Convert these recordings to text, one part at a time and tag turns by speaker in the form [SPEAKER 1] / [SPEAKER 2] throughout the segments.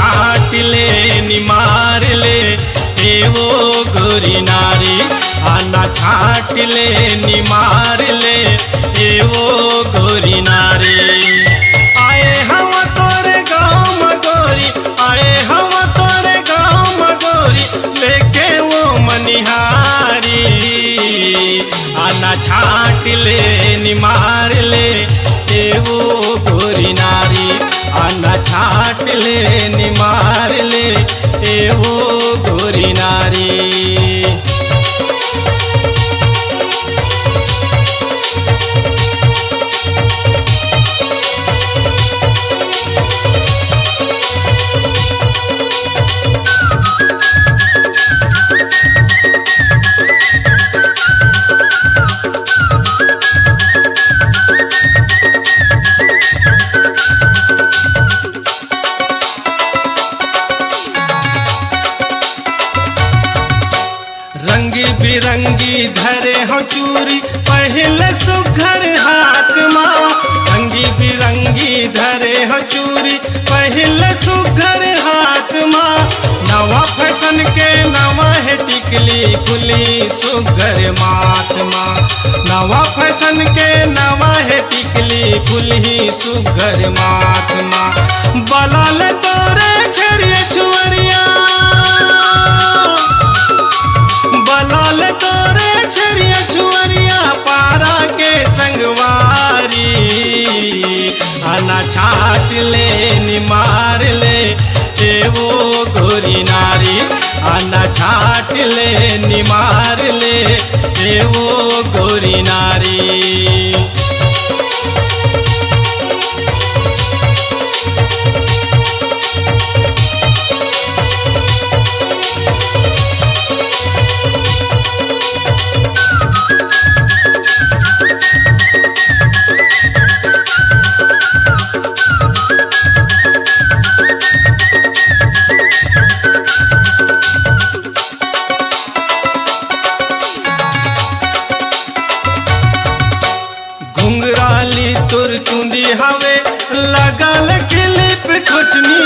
[SPEAKER 1] छाट ले निमार ले एवो गोरी नारी, आना छाट ले निमार ले एवो गोरी नारी। आए हम तोरे गाँव में गोरी, आए हम तोरे गाँव में गोरी, लेके वो मनिहारी, आना छाट ले निमार ले एवो गोरी नारी, आना छाट ले निमार ले एवो गोरी नारी। रंगी बिरंगी धरे हो चूरी पहले सुघर हाथ माँ, रंगी बिरंगी धरे हो चूरी पहले सुघर हाथ माँ। नवा फैशन के नवा है टिकली खुली सुघर माथ माँ, नवा फैशन के नवा है टिकली खुली सुघर माथ माँ। बलाल तोरे छरिया छुअरिया, बलाल तोरे छरिया छुअरिया पारा के संगवारी, आना छाट ले निमार ले एवो गोरी नारी, आना छाट ले निमार ले एवो गोरी नारी। घुंघराली तुर चुंदी हवे लगल क्लिप खुचनी,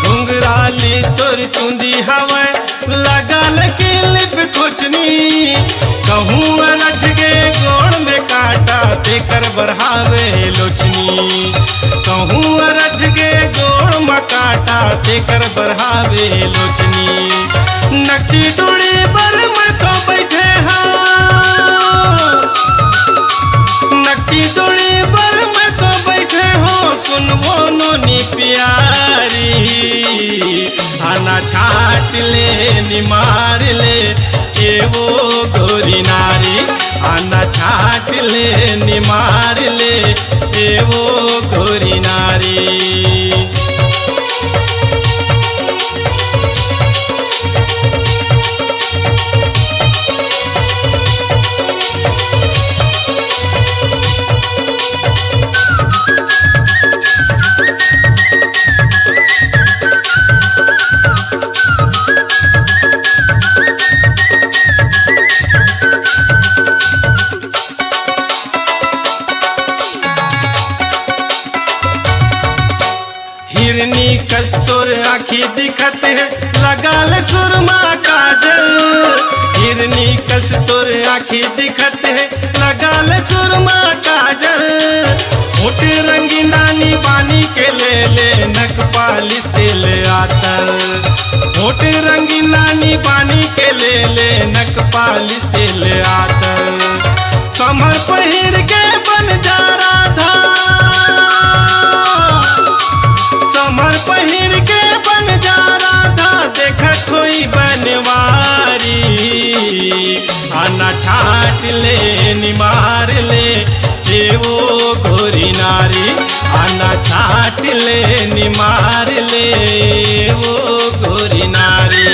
[SPEAKER 1] घुंघराली तुर चुंदी हवे लगल क्लिप खुचनी। कहूँ रच गे गोड़ में काटा तेकर बढ़ावे लोचनी, कहूँ रच गे गोड़ में काटा तेकर बढ़ावे लोचनी। नकटी डोरी पर मैं तो बैठे नकटी डोरी पर मैं तो बैठे हो, सुनवो नोनी प्यारी, आना छाट ले निमार ले एवो गोरी नारी, आना छाट ले निमार ले एवो गोरी नारी। हिरनी कस्तूर आँखी दिखत है लगाल सुरमा काजल, हिरनी कस्तूर आँखी दिखत है लगाल सुरमा काजल। होठ रंगी नानी बानी के ले ले नक पालिश तेल आतर, होठ रंगी नानी बानी के ले ले नक पालिश तेल आतर। समर पहिर के बन जा राधा, समर पहिर के बन जा राधा, देखत होई बनवारी, आना छाट ले निमार ले एवो गोरी नारी, आना छाट ले निमार ले एवो गोरी नारी।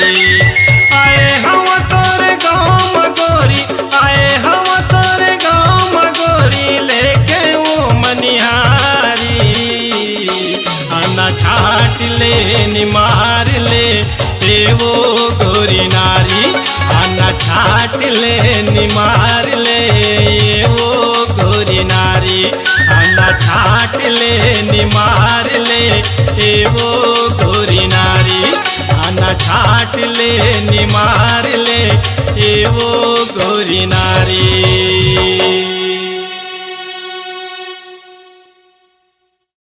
[SPEAKER 1] आए हम तोरे गाँव में गोरी, आए हम तोरे गाँव में गोरी, लेके वो मनिहारी, आना छाट ले निमार ले एवो गोरी नारी, आना छाट ले निमार ले एवो गोरी नारी, आना छाट ले निमार ले एवो गोरी नारी। छाट ले निमार ले ए वो गोरी नारी।